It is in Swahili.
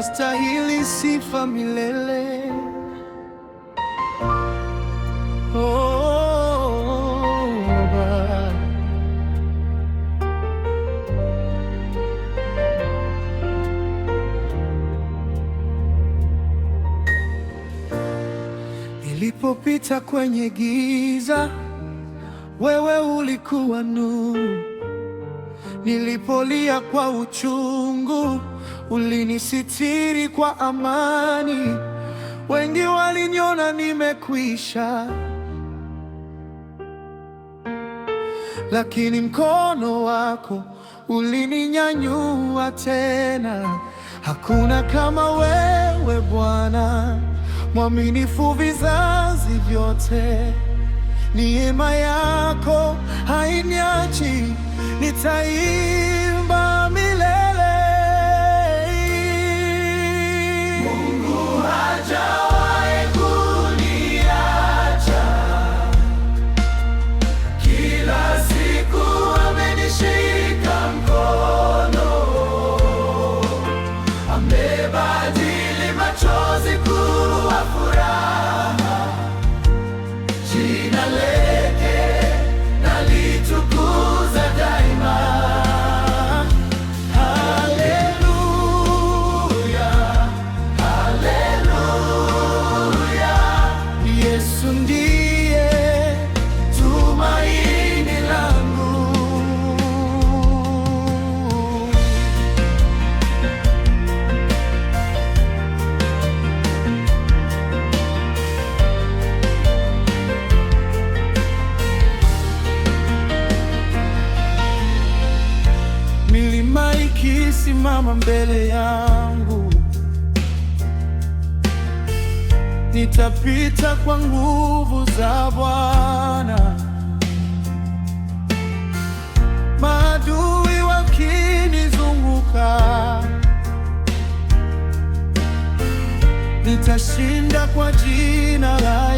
unastahili sifa milele. Baba. Nilipopita kwenye giza, wewe ulikuwa nuru. Nilipolia kwa uchungu, ulinisitiri kwa amani. Wengi waliniona nimekwisha, lakini mkono wako ulininyanyua tena. Hakuna kama wewe Bwana, mwaminifu vizazi vyote. Neema yako hainiachi, nitaimba milele. Mungu hajawahi kuniacha, kila siku amenishika mkono, amebadili machozi kuwa furaha. Jina lake nalitukuza daima. Haleluya, haleluya. Yesu ndiye tumaini langu. Milima ikisimama mbele yangu, nitapita kwa nguvu za Bwana. Maadui wakinizunguka, nitashinda kwa jina la